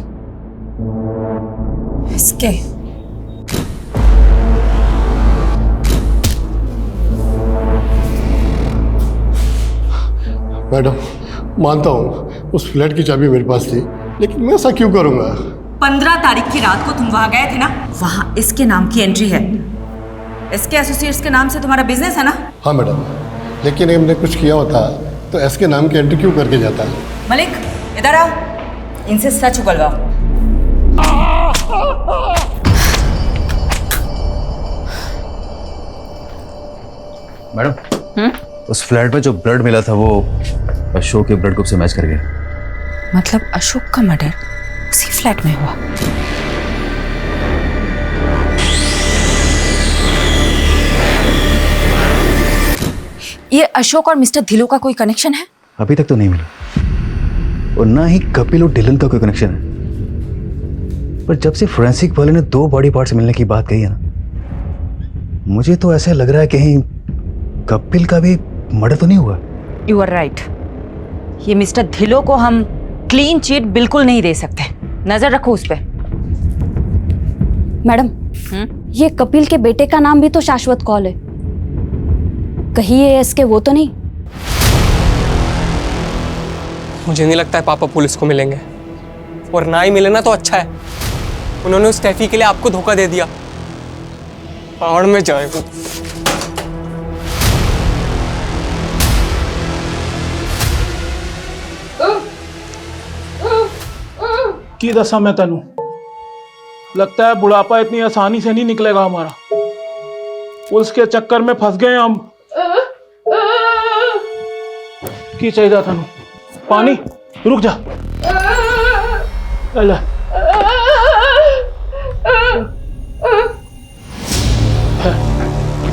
SK? मैडम, मानता हूँ उस फ्लैट की चाबी मेरे पास थी, लेकिन मैं ऐसा क्यों करूँगा? 15 तारीख की रात को तुम वहां गए थे ना? वहां SK नाम की एंट्री है। SK एसोसिएट्स के नाम से तुम्हारा बिजनेस है ना? हाँ मैडम, लेकिन हमने कुछ किया होता तो SK नाम की एंट्री क्यों करके जाता है? मलिक, इधर आओ, इनसे सच उगलवाओ। मैडम, उस फ्लैट में जो ब्लड मिला था वो अशोक के ब्लड ग्रुप से मैच कर गया। मतलब अशोक का मर्डर उसी फ्लैट में हुआ? ये अशोक और मिस्टर धिलो का कोई कनेक्शन है? अभी तक तो नहीं मिला, और ना ही कपिल और डिलन का कोई कनेक्शन है। पर जब से फोरेंसिक वाले ने 2 बॉडी पार्ट्स मिलने की बात कही है ना, मुझे तो ऐसा लग रहा है कहीं कपिल का भी मर्डर तो नहीं हुआ। You are right. ये मिस्टर धिलो को हम क्लीन चिट बिल्कुल नहीं दे सकते, नजर रखो उस पर। मैडम, ये कपिल के बेटे का नाम भी तो शाश्वत कौल है, कहीं ये इसके वो तो नहीं? मुझे नहीं लगता है पापा पुलिस को मिलेंगे, और ना ही मिले ना तो अच्छा है। उन्होंने उस टैफी के लिए आपको धोखा दे दिया। पहाड़ में जाए वो। की दसा मैं तेनू, लगता है बुढ़ापा इतनी आसानी से नहीं निकलेगा हमारा। पुलिस के चक्कर में फंस गए हम। की चाहिए तेनू? पानी? रुक जा। ले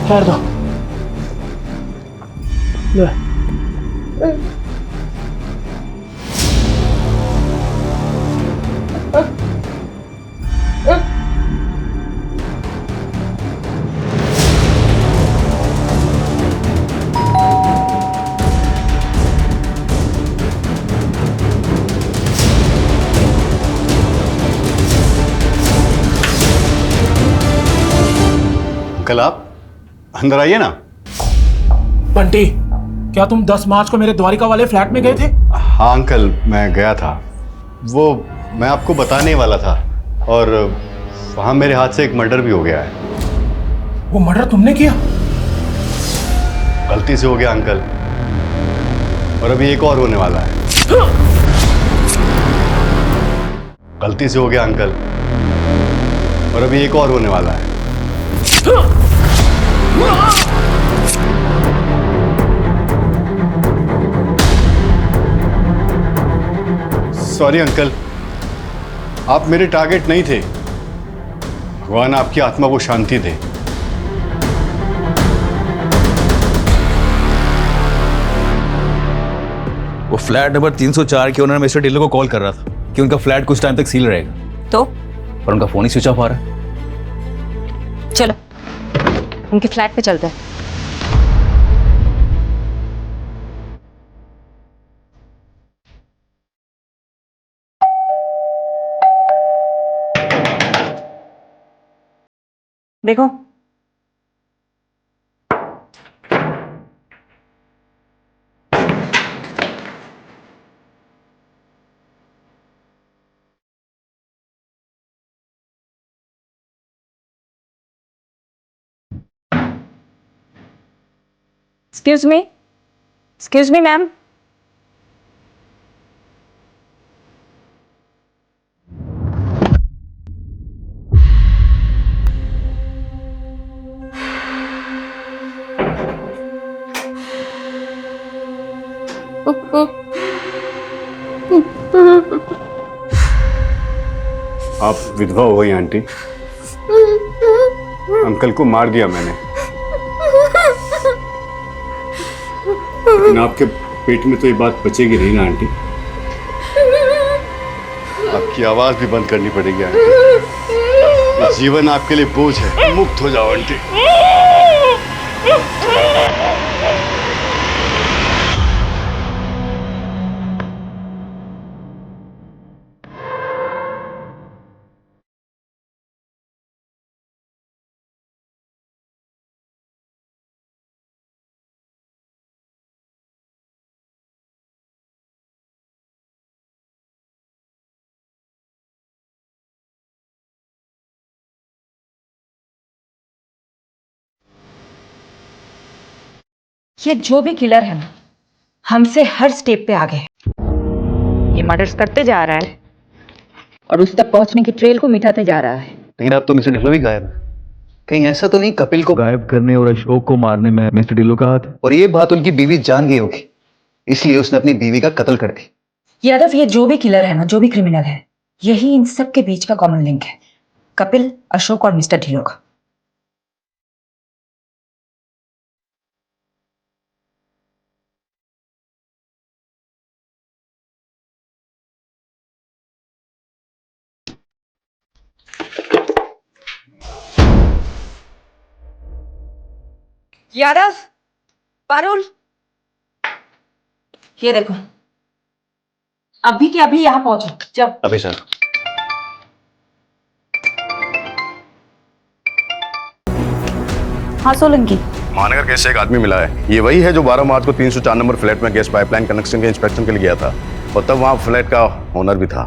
ठहर दो। ले अंकल, आप अंदर आइए ना। बंटी, क्या तुम 10 मार्च को मेरे द्वारिका वाले फ्लैट में गए थे? हाँ अंकल, मैं गया था। वो मैं आपको बताने वाला था, और वहाँ मेरे हाथ से एक मर्डर भी हो गया है। वो मर्डर तुमने किया? गलती से हो गया अंकल, और अभी एक और होने वाला है। गलती से हो गया अंकल, और अभी एक और होने वाला है। सॉरी अंकल, आप मेरे टारगेट नहीं थे। भगवान आपकी आत्मा को शांति दे। वो फ्लैट नंबर 304 के ओनर मिस्टर डिलो को कॉल कर रहा था कि उनका फ्लैट कुछ टाइम तक सील रहेगा, तो पर उनका फोन ही स्विच ऑफ आ रहा है। चलो उनके फ्लैट पे चलते हैं। देखो, एक्सक्यूज मी मैम। आप विधवा हो गई आंटी। अंकल को मार दिया मैंने, लेकिन आपके पेट में तो ये बात बचेगी नहीं ना आंटी। आपकी आवाज भी बंद करनी पड़ेगी आंटी। ये जीवन आपके लिए बोझ है। मुक्त हो जाओ आंटी। ये जो भी किलर है ना, हमसे हर स्टेप पे आगे है। ये मर्डर्स करते जा रहा है और उस तक पहुंचने की ट्रेल को मिटाते जा रहा है। लेकिन अब तो मिस्टर डिलो भी गायब है। कहीं ऐसा तो नहीं कपिल को गायब करने और अशोक को मारने में मिस्टर डिलो का हाथ है? और ये बात उनकी बीवी जान गई होगी, इसलिए उसने अपनी बीवी का कत्ल कर दिया। यादव, ये जो भी किलर है ना, जो भी क्रिमिनल है, यही इन सब के बीच का कॉमन लिंक है। कपिल, अशोक और मिस्टर ढिलो का। यादव, पारुल, ये देखो, अभी के अभी यहाँ पहुंचो। जब अभी सर। हाँ सोलंकी, महानगर गैस से एक आदमी मिला है। ये वही है जो 12 मार्च को 304 नंबर फ्लैट में गैस पाइपलाइन कनेक्शन के इंस्पेक्शन के लिए गया था और तब वहाँ फ्लैट का ओनर भी था।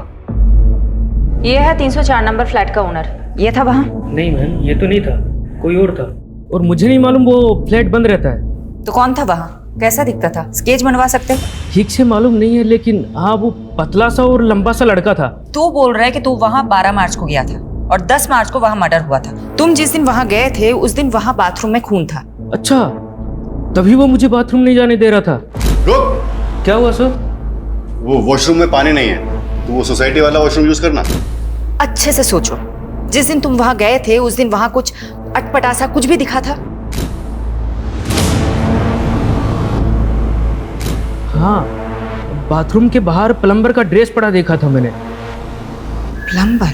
ये है 304 नंबर फ्लैट का ओनर। ये था वहाँ? नहीं मैम, ये तो नहीं था, कोई और था। और मुझे नहीं मालूम वो फ्लैट बंद रहता है। तो कौन था वहाँ? कैसा दिखता था? स्केच बनवा सकते? ठीक से मालूम नहीं है, लेकिन हाँ वो पतला सा और लंबा सा लड़का था। तू बोल रहा है कि तू वहाँ 12 मार्च को गया था और 10 मार्च को वहाँ मर्डर हुआ था। तुम जिस दिन वहाँ गए थे उस दिन वहाँ बाथरूम में खून था। अच्छा, तभी वो मुझे बाथरूम नहीं जाने दे रहा था। रुक! क्या हुआ सर? वो वॉशरूम में पानी नहीं है, तो वो सोसाइटी वाला वॉशरूम यूज करना। अच्छे से सोचो, जिस दिन तुम वहाँ गए थे उस दिन वहाँ कुछ अटपटा कुछ भी दिखा था? हाँ, बाथरूम के बाहर प्लम्बर का ड्रेस पड़ा देखा था मैंने। प्लम्बर?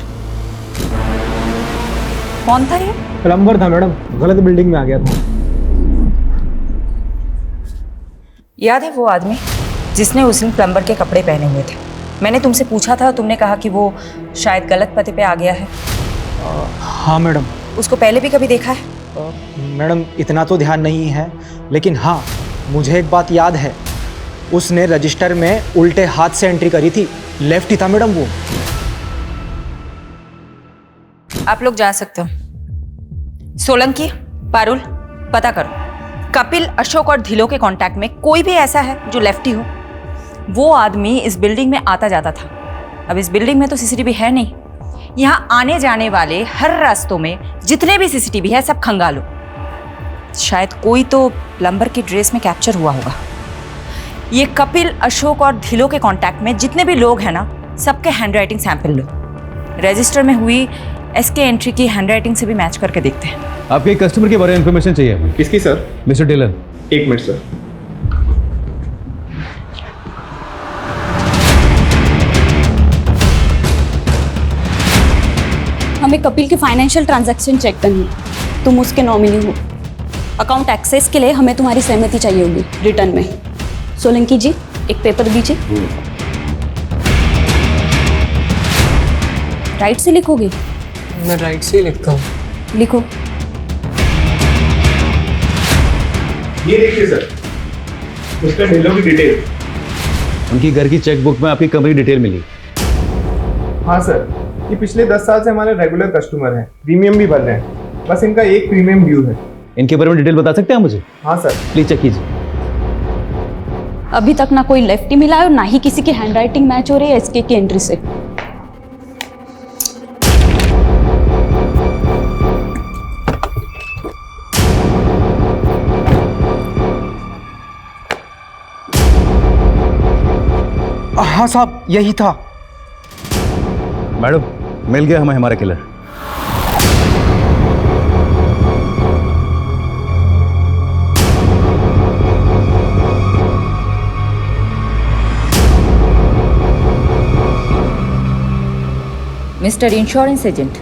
कौन था ये? प्लम्बर था मैडम, गलत बिल्डिंग में आ गया था। याद है वो आदमी जिसने उस दिन प्लम्बर के कपड़े पहने हुए थे? मैंने तुमसे पूछा था, तुमने कहा कि वो शायद गलत पते पे आ गया है। हाँ मैडम। उसको पहले भी कभी देखा है? मैडम इतना तो ध्यान नहीं है, लेकिन हाँ मुझे एक बात याद है, उसने रजिस्टर में उल्टे हाथ से एंट्री करी थी। लेफ्ट ही था मैडम वो। आप लोग जा सकते हो। सोलंकी, पारुल, पता करो कपिल, अशोक और धिलो के कांटेक्ट में कोई भी ऐसा है जो लेफ्टी हो। वो आदमी इस बिल्डिंग में आता जाता था। अब इस बिल्डिंग में तो सीसीटीवी है नहीं। यहाँ आने जाने वाले हर रास्तों में जितने भी सीसीटीवी है सब खंगालो। शायद कोई तो प्लम्बर की ड्रेस में कैप्चर हुआ होगा। ये कपिल, अशोक और धिलो के कांटेक्ट में जितने भी लोग हैं ना, सबके हैंडराइटिंग सैंपल लो। रजिस्टर में हुई एसके एंट्री की हैंडराइटिंग से भी मैच करके देखते हैं। आपके एक कस्टमर के बारे में इंफॉर्मेशन चाहिए हमें। किसकी सर? मिस्टर डिलन। एक मिनट सर। हमें कपिल की फाइनेंशियल ट्रांजैक्शन चेक करनी है। तुम उसके नॉमिनी हो। अकाउंट एक्सेस के लिए हमें तुम्हारी सहमति चाहिए होगी रिटर्न में। सोलंकी जी, एक पेपर दीजिए। राइट से लिखोगे? मैं राइट से ही लिखता हूँ। लिखो। ये देखिए सर, उसका ढिल्लों की डिटेल। उनकी घर की चेकबुक में आपकी कंपनी डिटेल मिली। हाँ सर, ये पिछले 10 साल से हमारे रेगुलर कस्टमर हैं, प्रीमियम भी भर रहे हैं। बस इनका एक प्रीमियम ड्यू है। इनके बारे में डिटेल बता सकते हैं मुझे? हाँ सर। प्लीज चेक कीजिए। अभी तक ना कोई लेफ्टी मिला है और ना ही किसी की हैंडराइटिंग मैच हो रही है एसके की एंट्री से। हाँ साहब, यही था। मैडम, मिल गया हमें हमारा किलर। मिस्टर इंश्योरेंस एजेंट,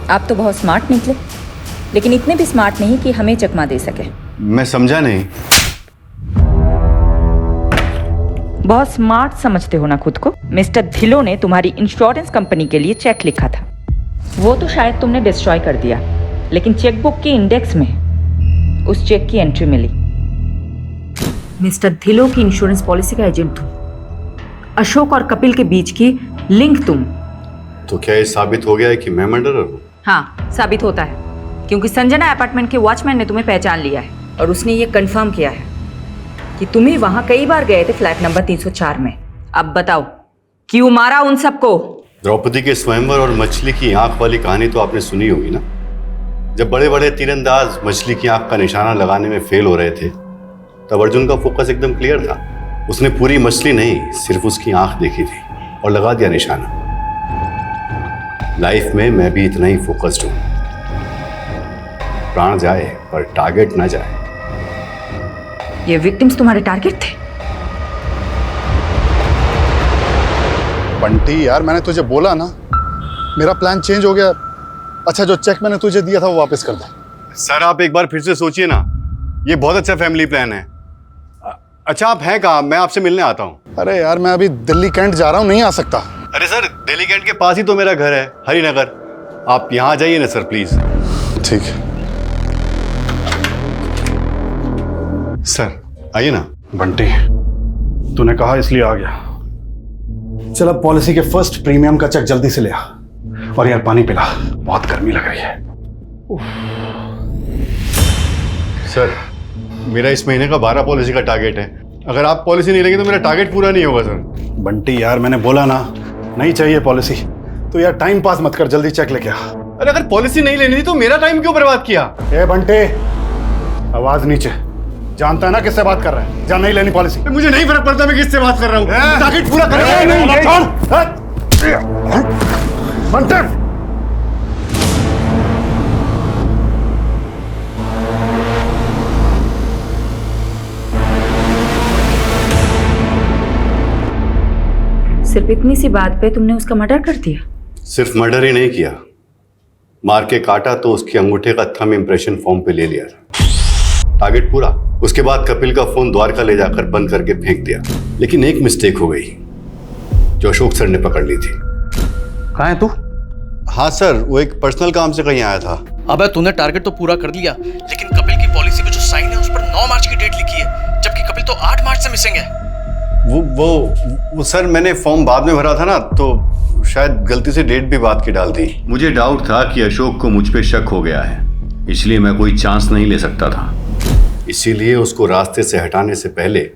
आप तो बहुत स्मार्ट निकले, लेकिन इतने भी स्मार्ट नहीं कि हमें चकमा दे सके। मैं समझा नहीं। बहुत स्मार्ट समझते हो ना खुद को। मिस्टर धिलो ने तुम्हारी इंश्योरेंस कंपनी के लिए चेक लिखा था। वो तो शायद तुमने डिस्ट्रॉय कर दिया, लेकिन चेकबुक के इंडेक्स में उस चेक की एंट्री मिली। मिस्टर धिलो की इंश्योरेंस पॉलिसी का एजेंट तुम। अशोक और कपिल के बीच की लिंक तुम। तो क्या ये साबित हो गया है कि मैं मर्डरर हूँ? हाँ, साबित होता है, क्योंकि संजना अपार्टमेंट के वॉचमैन ने तुम्हें पहचान लिया है और उसने ये कंफर्म किया है कि तुम ही वहां कई बार गए थे फ्लैट नंबर 304 में। अब बताओ, क्यों मारा उन सबको? द्रौपदी के स्वयंवर और मछली की आंख वाली कहानी तो आपने सुनी होगी ना। जब बड़े बड़े तीरंदाज मछली की आंख का निशाना लगाने में फेल हो रहे थे, तब अर्जुन का फोकस एकदम क्लियर था। उसने पूरी मछली नहीं, सिर्फ उसकी आंख देखी थी और लगा दिया निशाना। लाइफ में मैं भी इतना ही फोकस्ड हूं। प्राण जाए पर टारगेट ना जाए। ये विक्टिम्स तुम्हारे टारगेट थे? बंटी यार, मैंने तुझे बोला ना, मेरा प्लान चेंज हो गया। अच्छा, जो चेक मैंने तुझे दिया था वो वापस कर दे। सर, आप एक बार फिर से सोचिए ना। ये बहुत अच्छा फैमिली प्लान है। अच्छा आप हैं कहाँ? मैं आपसे मिलने आता हूँ। अरे यार मैं अभी दिल्ली कैंट जा रहा हूँ, नहीं आ सकता। अरे सर दिल्ली कैंट के पास ही तो मेरा घर है, हरिनगर। आप यहाँ आ जाइए ना सर प्लीज। ठीक है सर, आइए ना। बंटी तूने कहा इसलिए आ गया। चल अब पॉलिसी के फर्स्ट प्रीमियम का चेक जल्दी से ले आ। और यार पानी पिला, बहुत गर्मी लग रही है। सर मेरा इस महीने का 12 पॉलिसी का टारगेट है। अगर आप पॉलिसी नहीं लेंगे तो मेरा टारगेट पूरा नहीं होगा सर। बंटी यार मैंने बोला ना नहीं चाहिए पॉलिसी, तो यार टाइम पास मत कर, जल्दी चेक लेके आ। अरे अगर पॉलिसी नहीं लेनी थी तो मेरा टाइम क्यों बर्बाद किया? ए बंटे, आवाज नीचे। जानता है ना किससे बात कर रहा है? जा नहीं लेनी पॉलिसी। मुझे नहीं फर्क पड़ता मैं किससे बात कर रहा हूँ। टारगेट पूरा कर। बंटे सिर्फ इतनी सी बात पे तुमने उसका मर्डर कर दिया? सिर्फ मर्डर ही नहीं किया, मार के काटा तो उसके अंगूठे का थंब इंप्रेशन फॉर्म पे ले लिया। टारगेट पूरा। उसके बाद कपिल का फोन द्वारका ले जाकर बंद करके फेंक दिया। लेकिन एक मिस्टेक हो गई जो अशोक सर ने पकड़ ली थी। कहाँ है तू? हाँ सर, वो एक पर्सनल काम से कहीं आया था। अबे तूने टारगेट तो पूरा कर लिया, लेकिन कपिल की पॉलिसी पे जो साइन है उस पर 9 मार्च की डेट लिखी है, जबकि कपिल तो 8 मार्च से मिसिंग है। वो सर मैंने फॉर्म बाद में भरा था ना, तो शायद गलती से डेट भी बाद की डाल दी। मुझे डाउट था कि अशोक को मुझ पे शक हो गया है, इसलिए मैं कोई चांस नहीं ले सकता था। इसीलिए उसको रास्ते से हटाने से पहले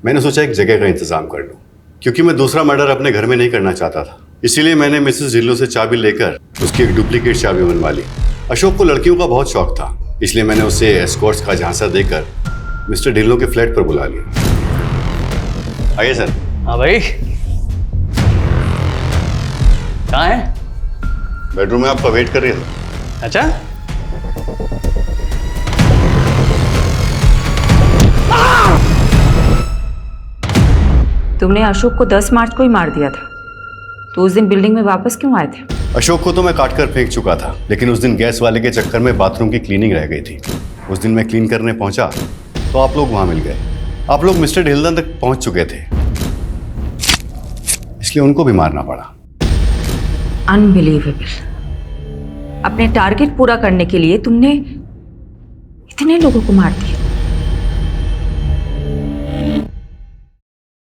मैंने सोचा एक जगह का इंतजाम कर लूं, क्योंकि मैं दूसरा मर्डर अपने घर में नहीं करना चाहता था। इसीलिए मैंने मिसेस ढिल्लों से चाबी लेकर उसकी एक डुप्लीकेट चाबी बनवा ली। अशोक को लड़कियों का बहुत शौक था, इसलिए मैंने उसे एस्कॉर्ट्स का झांसा देकर मिस्टर ढिल्लों के फ्लैट पर बुला लिया। आइए सर। हाँ भाई, कहाँ है? बेडरूम में आपका वेट कर रही है। अच्छा, तुमने अशोक को 10 मार्च को ही मार दिया था, तो उस दिन बिल्डिंग में वापस क्यों आए थे? अशोक को तो मैं काट कर फेंक चुका था, लेकिन उस दिन गैस वाले के चक्कर में बाथरूम की क्लीनिंग रह गई थी। उस दिन मैं क्लीन करने पहुंचा तो आप लोग वहां मिल गए। आप लोग मिस्टर ढिल्लन तक पहुंच चुके थे, इसलिए उनको भी मारना पड़ा। अनबिलीवेबल। अपने टारगेट पूरा करने के लिए तुमने इतने लोगों को मार दिया।